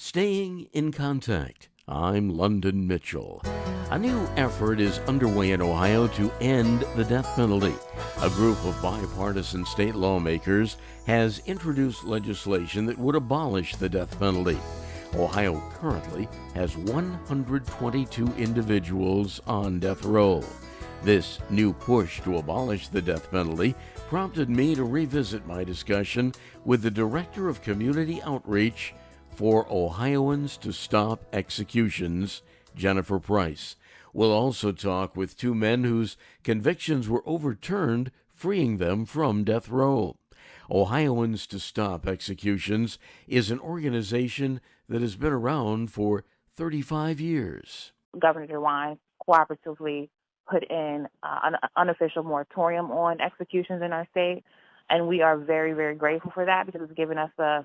Staying in contact. I'm London Mitchell. A new effort is underway in Ohio to end the death penalty. A group of bipartisan state lawmakers has introduced legislation that would abolish the death penalty. Ohio currently has 122 individuals on death row. This new push to abolish the death penalty prompted me to revisit my discussion with the Director of Community Outreach for Ohioans to Stop Executions, Jennifer Price. We'll also talk with two men whose convictions were overturned, freeing them from death row. Ohioans to Stop Executions is an organization that has been around for 35 years. Governor DeWine cooperatively put in an unofficial moratorium on executions in our state, and we are very, very grateful for that because it's given us the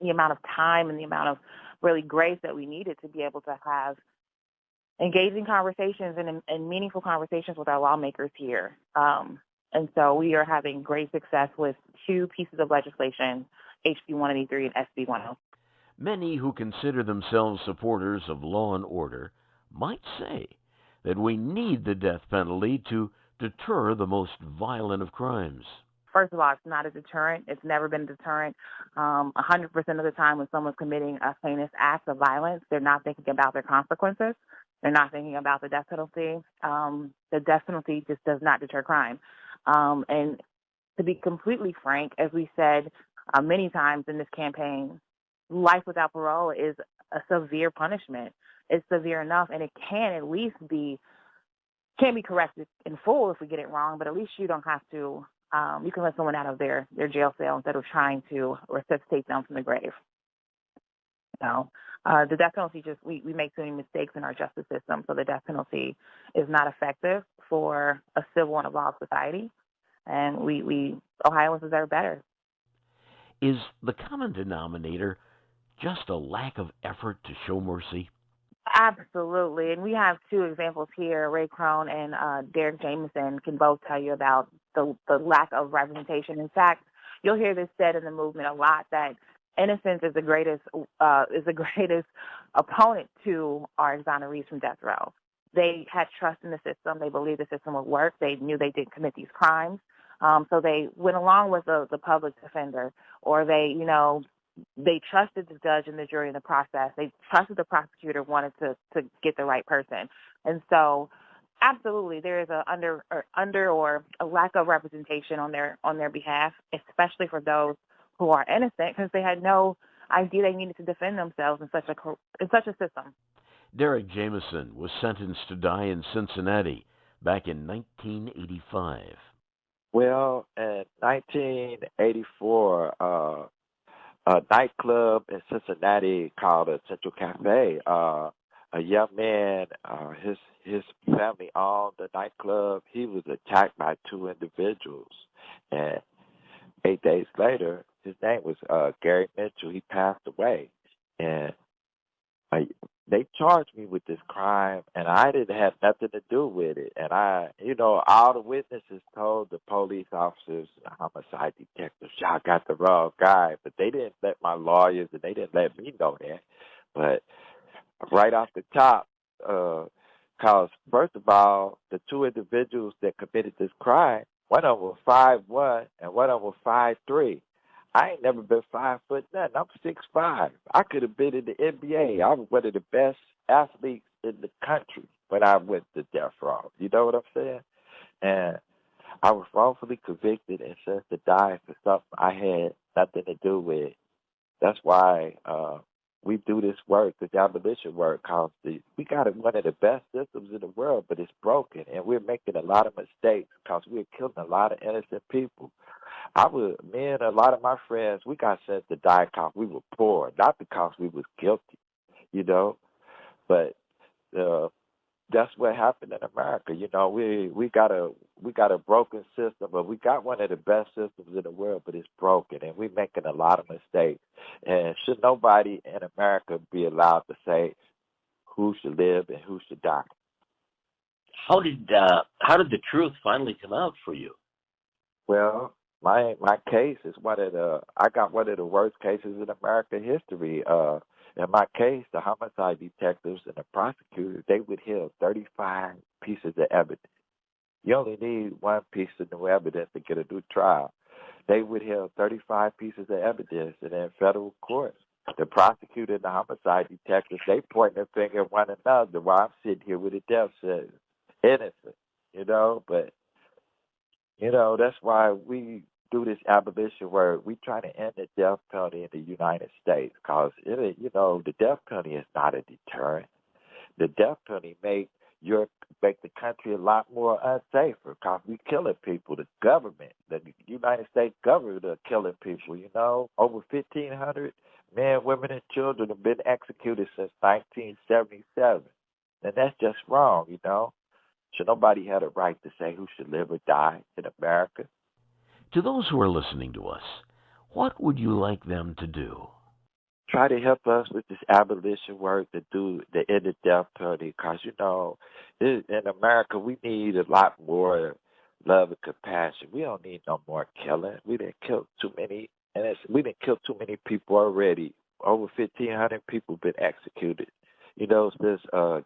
amount of time and the amount of really grace that we needed to be able to have engaging conversations and meaningful conversations with our lawmakers here. And so we are having great success with two pieces of legislation, HB 183 and SB 10. Many who consider themselves supporters of law and order might say that we need the death penalty to deter the most violent of crimes. First of all, it's not a deterrent. It's never been a deterrent. 100% of the time when someone's committing a heinous act of violence, they're not thinking about their consequences. They're not thinking about the death penalty. The death penalty just does not deter crime. And to be completely frank, as we said many times in this campaign, life without parole is a severe punishment. It's severe enough, and it can at least can't be corrected in full if we get it wrong, but at least you don't have to, you can let someone out of their jail cell instead of trying to resuscitate them from the grave. The death penalty we make so many mistakes in our justice system, so the death penalty is not effective for a civil and evolved society, and we Ohioans deserve better. Is the common denominator just a lack of effort to show mercy? Absolutely, and we have two examples here. Ray Crone and Derek Jameson can both tell you about the lack of representation. In fact, you'll hear this said in the movement a lot that innocence is the greatest opponent to our exonerees from death row. They had trust in the system. They believed the system would work. They knew they didn't commit these crimes, so they went along with the public defender, or they trusted the judge and the jury in the process. They trusted the prosecutor wanted to get the right person. And so absolutely there is or a lack of representation on their behalf, especially for those who are innocent, because they had no idea they needed to defend themselves in such a system. Derek Jameson was sentenced to die in Cincinnati back in 1985. Well, in 1984, a nightclub in Cincinnati called a Central Cafe. A young man, his family owned the nightclub. He was attacked by two individuals, and 8 days later, his name was Gary Mitchell. He passed away, and they charged me with this crime, and I didn't have nothing to do with it. And all the witnesses told the police officers, the homicide detectives, y'all got the wrong guy. But they didn't let my lawyers, and they didn't let me know that. But right off the top, because first of all, the two individuals that committed this crime, one of them was 5'1", and one of them was 5'3". I ain't never been 5 foot nothing. I'm 6'5". I could have been in the NBA. I was one of the best athletes in the country when I went to death row. You know what I'm saying? And I was wrongfully convicted and sentenced to die for something I had nothing to do with. That's why we do this work, the abolition work, because we got one of the best systems in the world, but it's broken, and we're making a lot of mistakes because we're killing a lot of innocent people. Me and a lot of my friends, we got sent to die because we were poor, not because we was guilty, But that's what happened in America. We got a broken system, but we got one of the best systems in the world, but it's broken, and we're making a lot of mistakes. And should nobody in America be allowed to say who should live and who should die? How did the truth finally come out for you? Well, my case is I got one of the worst cases in American history. In my case, the homicide detectives and the prosecutors, they would hear 35 pieces of evidence. You only need one piece of new evidence to get a new trial. They would hear 35 pieces of evidence, and in federal court, the prosecutor and the homicide detectives, they point their finger at one another while I'm sitting here with a death sentence. Innocent, but, that's why we do this abolition work. We try to end the death penalty in the United States because, the death penalty is not a deterrent. The death penalty make the country a lot more unsafer because we killing people. The government, the United States government are killing people, Over 1,500 men, women, and children have been executed since 1977. And that's just wrong, Should nobody have a right to say who should live or die in America? To those who are listening to us, what would you like them to do? Try to help us with this abolition work to do the end of death penalty because, in America, we need a lot more love and compassion. We don't need no more killing. We didn't kill too many, too many people already. Over 1,500 people been executed. Since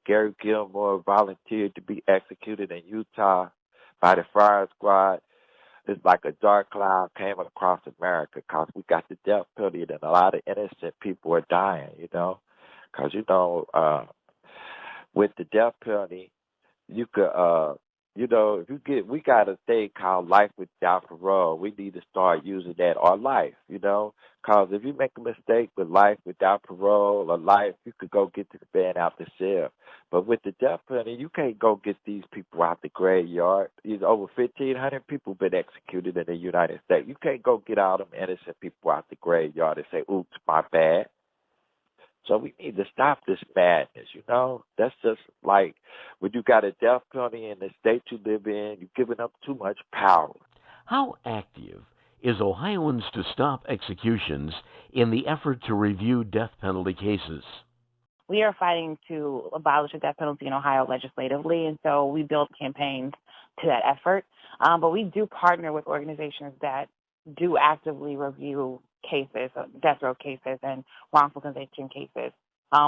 Gary Gilmore volunteered to be executed in Utah by the fire squad, it's like a dark cloud came across America because we got the death penalty and a lot of innocent people are dying, Because, with the death penalty, you could, we got a thing called life without parole. We need to start using that, or life, Because if you make a mistake with life without parole or life, you could go get the man out the cell. But with the death penalty, you can't go get these people out the graveyard. Over 1,500 people been executed in the United States. You can't go get all them innocent people out the graveyard and say, oops, my bad. So we need to stop this madness, That's just like when you got a death penalty in the state you live in, you're giving up too much power. How active is Ohioans to stop executions in the effort to review death penalty cases? We are fighting to abolish the death penalty in Ohio legislatively, and so we build campaigns to that effort. But we do partner with organizations that do actively review cases, death row cases, and wrongful conviction cases.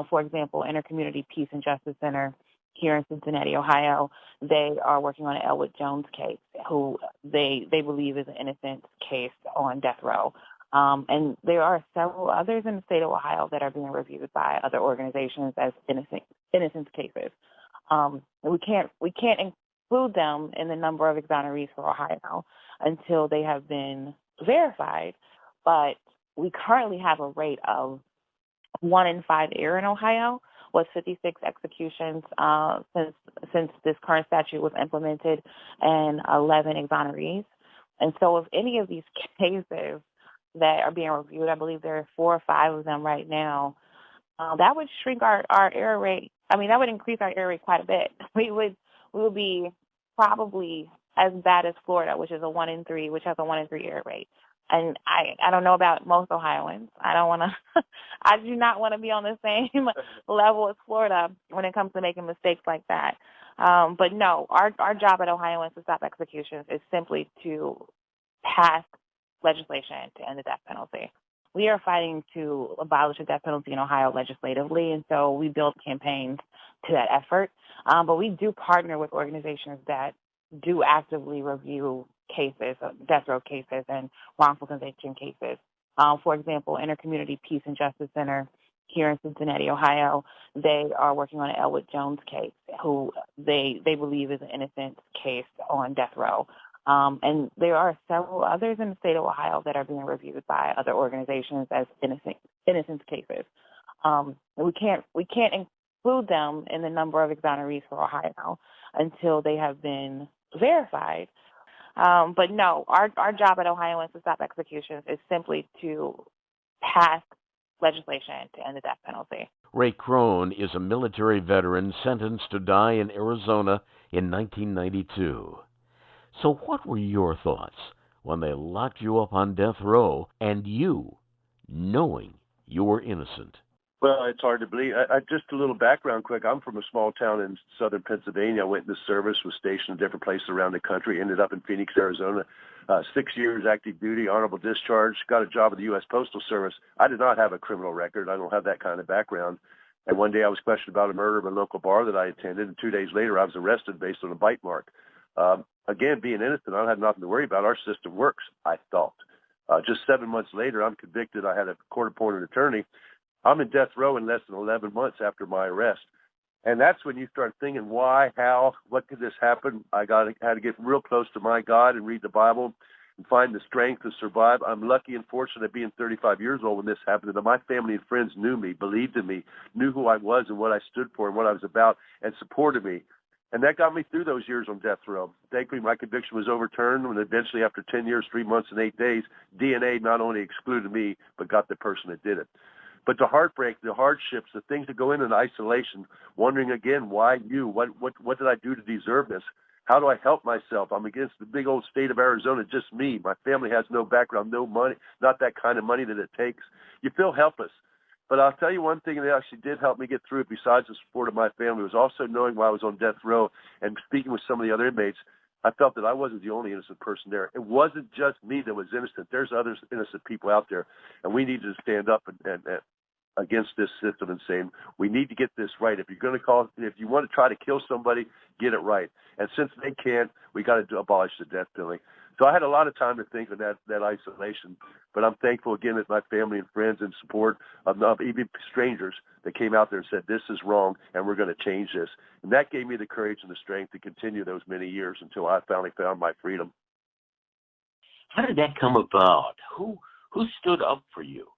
For example, Intercommunity Peace and Justice Center here in Cincinnati, Ohio, they are working on an Elwood Jones case, who they believe is an innocent case on death row. And there are several others in the state of Ohio that are being reviewed by other organizations as innocence cases. We can't include them in the number of exonerees for Ohio until they have been verified. But we currently have a rate of 1 in 5 error in Ohio, with 56 executions since this current statute was implemented, and 11 exonerees. And so if any of these cases that are being reviewed, I believe there are 4 or 5 of them right now, that would shrink our error rate. I mean, that would increase our error rate quite a bit. We would be probably as bad as Florida, which has a 1 in 3 error rate. And I don't know about most Ohioans. I do not want to be on the same level as Florida when it comes to making mistakes like that. But no, our job at Ohioans to stop executions is simply to pass legislation to end the death penalty. We are fighting to abolish the death penalty in Ohio legislatively, and so we build campaigns to that effort. But we do partner with organizations that do actively review cases, death row cases, and wrongful conviction cases. For example, Intercommunity Peace and Justice Center here in Cincinnati, Ohio, they are working on an Elwood Jones case, who they believe is an innocent case on death row. And there are several others in the state of Ohio that are being reviewed by other organizations as innocence cases. We can't include them in the number of exonerees for Ohio until they have been verified. But no, our job at Ohioans to stop executions is simply to pass legislation to end the death penalty. Ray Crone is a military veteran sentenced to die in Arizona in 1992. So what were your thoughts when they locked you up on death row and you, knowing you were innocent? Well, it's hard to believe. Just a little background quick. I'm from a small town in southern Pennsylvania. I went into service, was stationed in different places around the country, ended up in Phoenix, Arizona. 6 years active duty, honorable discharge, got a job with the U.S. Postal Service. I did not have a criminal record. I don't have that kind of background. And one day I was questioned about a murder of a local bar that I attended, and 2 days later I was arrested based on a bite mark. Again, being innocent, I had nothing to worry about. Our system works, I thought. Just 7 months later, I'm convicted. I had a court-appointed attorney. I'm in death row in less than 11 months after my arrest. And that's when you start thinking, why, how, what could this happen? I had to get real close to my God and read the Bible and find the strength to survive. I'm lucky and fortunate being 35 years old when this happened, that my family and friends knew me, believed in me, knew who I was and what I stood for and what I was about, and supported me. And that got me through those years on death row. Thankfully, my conviction was overturned when eventually, after 10 years, 3 months, and 8 days, DNA not only excluded me, but got the person that did it. But the heartbreak, the hardships, the things that go into isolation, wondering again, why you? What did I do to deserve this? How do I help myself? I'm against the big old state of Arizona, just me. My family has no background, no money, not that kind of money that it takes. You feel helpless. But I'll tell you one thing that actually did help me get through it, besides the support of my family, was also knowing while I was on death row and speaking with some of the other inmates, I felt that I wasn't the only innocent person there. It wasn't just me that was innocent. There's other innocent people out there, and we needed to stand up and against this system and saying, we need to get this right. If you want to try to kill somebody, get it right. And since they can't, we got to abolish the death penalty. So I had a lot of time to think of that isolation, but I'm thankful again that my family and friends and support of even strangers that came out there and said, this is wrong and we're going to change this. And that gave me the courage and the strength to continue those many years until I finally found my freedom. How did that come about? Who stood up for you?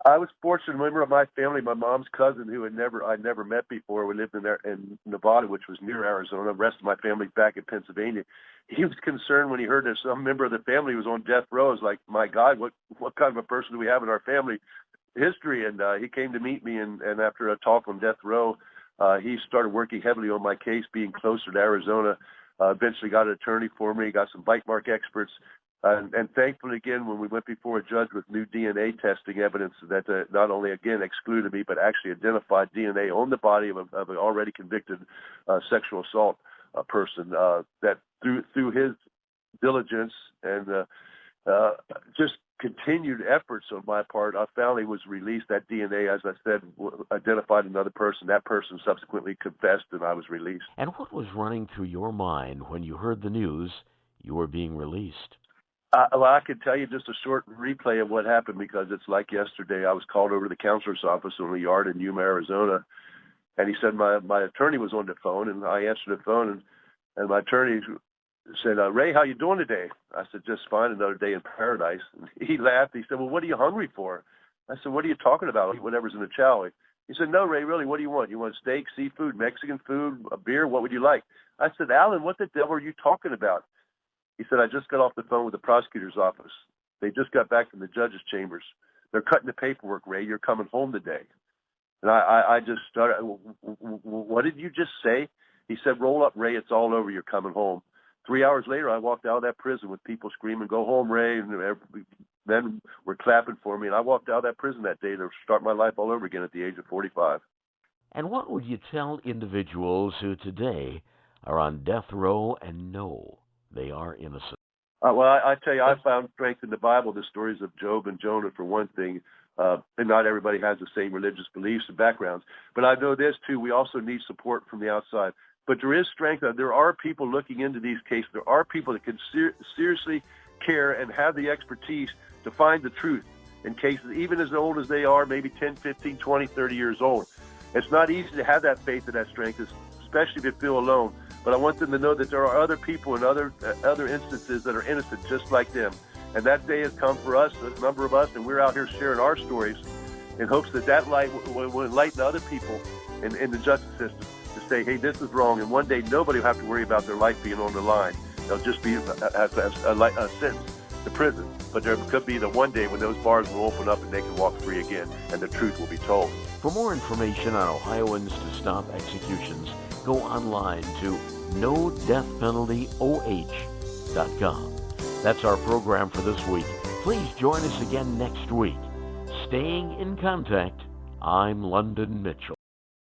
I was fortunate. A member of my family, my mom's cousin, who I'd never met before. We lived in Nevada, which was near Arizona. The rest of my family back in Pennsylvania. He was concerned when he heard that some member of the family was on death row. I was like, my God, what kind of a person do we have in our family history? And he came to meet me, and after a talk on death row, he started working heavily on my case, being closer to Arizona. Eventually got an attorney for me, got some bite mark experts. And thankfully, again, when we went before a judge with new DNA testing evidence that not only, again, excluded me, but actually identified DNA on the body of an already convicted sexual assault person, that through his diligence and just continued efforts on my part, I finally was released. That DNA, as I said, identified another person. That person subsequently confessed, and I was released. And what was running through your mind when you heard the news you were being released? Well, I could tell you just a short replay of what happened because it's like yesterday. I was called over to the counselor's office on the yard in Yuma, Arizona, and he said my attorney was on the phone, and I answered the phone, and my attorney said, Ray, how you doing today? I said, just fine, another day in paradise. And he laughed. He said, well, what are you hungry for? I said, what are you talking about? Whatever's in the chow. He said, no, Ray, really, what do you want? You want steak, seafood, Mexican food, a beer? What would you like? I said, Alan, what the devil are you talking about? He said, I just got off the phone with the prosecutor's office. They just got back from the judge's chambers. They're cutting the paperwork, Ray. You're coming home today. And I just started, what did you just say? He said, roll up, Ray. It's all over. You're coming home. 3 hours later, I walked out of that prison with people screaming, go home, Ray. And then were clapping for me. And I walked out of that prison that day to start my life all over again at the age of 45. And what would you tell individuals who today are on death row and know they are innocent? Well, I tell you, I found strength in the Bible, the stories of Job and Jonah, for one thing. And not everybody has the same religious beliefs and backgrounds. But I know this, too. We also need support from the outside. But there is strength. There are people looking into these cases. There are people that can seriously care and have the expertise to find the truth in cases, even as old as they are, maybe 10, 15, 20, 30 years old. It's not easy to have that faith and that strength, especially if you feel alone. But I want them to know that there are other people and other instances that are innocent just like them. And that day has come for us, a number of us, and we're out here sharing our stories in hopes that light will enlighten other people in the justice system to say, hey, this is wrong. And one day nobody will have to worry about their life being on the line. They'll just be a sentence to prison. But there could be the one day when those bars will open up and they can walk free again, and the truth will be told. For more information on Ohioans to Stop Executions, go online to NoDeathPenaltyOH.com. That's our program for this week. Please join us again next week. Staying in contact, I'm London Mitchell.